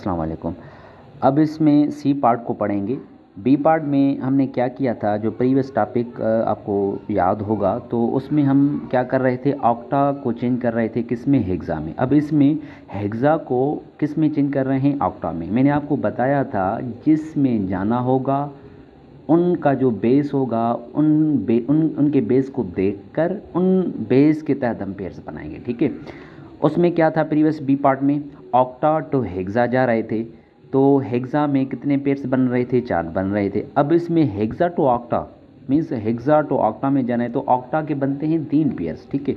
अस्सलाम वालेकुम। अब इसमें सी पार्ट को पढ़ेंगे। बी पार्ट में हमने क्या किया था, जो प्रीवियस टॉपिक आपको याद होगा, तो उसमें हम क्या कर रहे थे, ऑक्टा को चेंज कर रहे थे किस में, हेक्सा में। अब इसमें हेक्सा को किस में चेंज कर रहे हैं, ऑक्टा में। मैंने आपको बताया था जिसमें जाना होगा उनका जो बेस होगा उनके बेस को देखकर उन बेस के तहत हम पेयर्स बनाएंगे, ठीक है। उसमें क्या था, प्रीवियस बी पार्ट में ऑक्टा टू हेक्सा जा रहे थे, तो हेक्सा में कितने पेयर्स बन रहे थे, 4 बन रहे थे। अब इसमें hexa to octa means hexa to octa में जाना है तो ऑक्टा के बनते हैं 3 पेयर्स, ठीक है।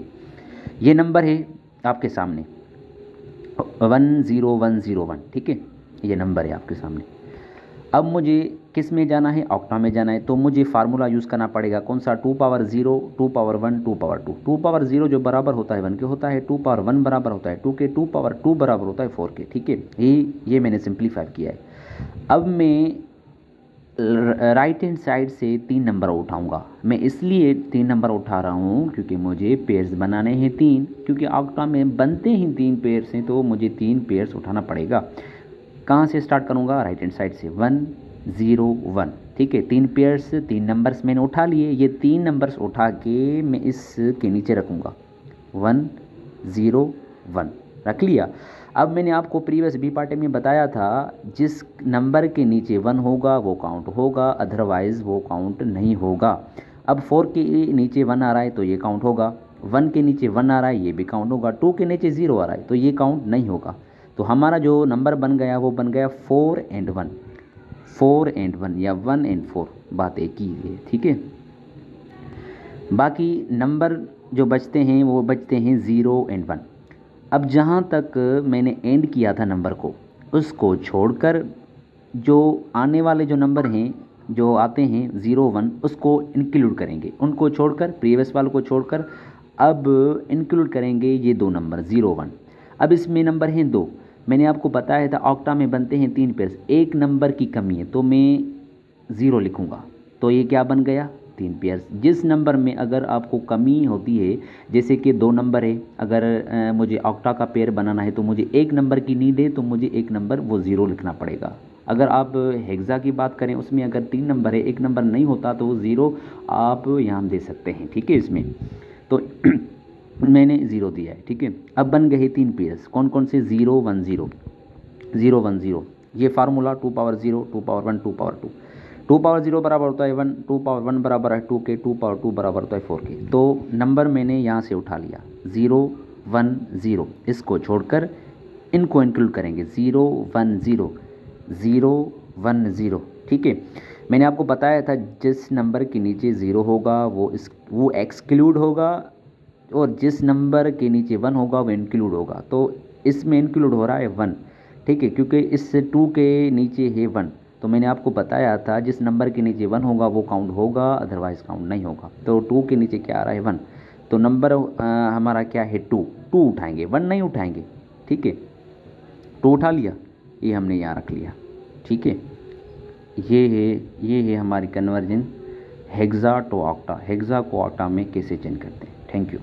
ये नंबर है आपके सामने 10101, ठीक है, ये नंबर है आपके सामने। अब मुझे किस में जाना है, ऑक्टा में जाना है, तो मुझे फार्मूला यूज़ करना पड़ेगा कौन सा, 2 पावर 0, 2 पावर 1, 2 पावर 2। 2 पावर 0 जो बराबर होता है 1 के होता है, 2 पावर 1 बराबर होता है 2 के, 2 पावर 2 बराबर होता है 4 के, ठीक है। ये मैंने सिंप्लीफाई किया है। अब मैं राइट हैंड साइड से 3 नंबर उठाऊंगा। मैं इसलिए 3 नंबर उठा रहा हूँ क्योंकि मुझे पेयर्स बनाने हैं 3, क्योंकि ऑक्टा में बनते ही 3 पेयर्स हैं, तो मुझे 3 पेयर्स उठाना पड़ेगा। कहाँ से स्टार्ट करूँगा, राइट हैंड साइड से 1 0 1, ठीक है। 3 पेयर्स 3 नंबर्स मैंने उठा लिए। ये 3 नंबर्स उठा के मैं इसके नीचे रखूँगा 1 0 1 रख लिया। अब मैंने आपको प्रीवियस बी पार्ट में बताया था जिस नंबर के नीचे 1 होगा वो काउंट होगा, अदरवाइज़ वो काउंट नहीं होगा। अब 4 के नीचे 1 आ रहा है तो ये काउंट होगा, 1 के नीचे 1 आ रहा है ये भी काउंट होगा, 2 के नीचे 0 आ रहा है तो ये काउंट नहीं होगा। तो हमारा जो नंबर बन गया वो बन गया 4 and 1, 4 and 1 या 1 and 4, बात एक ही है, ठीक है। बाकी नंबर जो बचते हैं वो बचते हैं 0 and 1। अब जहाँ तक मैंने एंड किया था नंबर को, उसको छोड़कर जो आने वाले जो नंबर हैं जो आते हैं 0 1 उसको इंक्लूड करेंगे, उनको छोड़कर प्रीवियस वाले को छोड़कर अब इंक्लूड करेंगे ये 2 नंबर 0 1। अब इसमें नंबर हैं 2। मैंने आपको बताया था ऑक्टा में बनते हैं 3 पेयर्स, एक नंबर की कमी है तो मैं 0 लिखूँगा, तो ये क्या बन गया 3 पेयर्स। जिस नंबर में अगर आपको कमी होती है, जैसे कि 2 नंबर है, अगर मुझे ऑक्टा का पेयर बनाना है तो मुझे एक नंबर की नीड है तो मुझे एक नंबर वो 0 लिखना पड़ेगा। अगर आप हेक्सा की बात करें उसमें अगर 3 नंबर है, एक नंबर नहीं होता तो वो 0 आप यहाँ दे सकते हैं, ठीक है। इसमें तो मैंने 0 दिया है, ठीक है। अब बन गए 3 पेयर्स, कौन कौन से, 0 1 0 0 1 0। ये formula 2 power 0, 2 power 1, 2 power 2। 2 power 0 बराबर होता है 1, 2 पावर 1 बराबर है 2 के, 2 पावर 2 बराबर होता है 4 के। तो नंबर मैंने यहाँ से उठा लिया 0 1 0, इसको छोड़कर इनको इंक्लूड करेंगे 0 1 0 0 1 0, ठीक है। मैंने आपको बताया था जिस नंबर के नीचे 0 होगा वो एक्सक्लूड होगा, और जिस नंबर के नीचे 1 होगा वो इंक्लूड होगा। तो इसमें इंक्लूड हो रहा है 1, ठीक है, क्योंकि इस 2 के नीचे है 1। तो मैंने आपको बताया था जिस नंबर के नीचे 1 होगा वो काउंट होगा, अदरवाइज काउंट नहीं होगा। तो 2 के नीचे क्या आ रहा है 1, तो नंबर हमारा क्या है 2 उठाएंगे, 1 नहीं उठाएंगे, ठीक है। 2 उठा लिया, ये हमने यहाँ रख लिया, ठीक है। ये है हमारी कन्वर्जन हेक्सा टू ऑक्टा। हेक्सा को ऑक्टा में कैसे चेंज करते हैं। Thank you.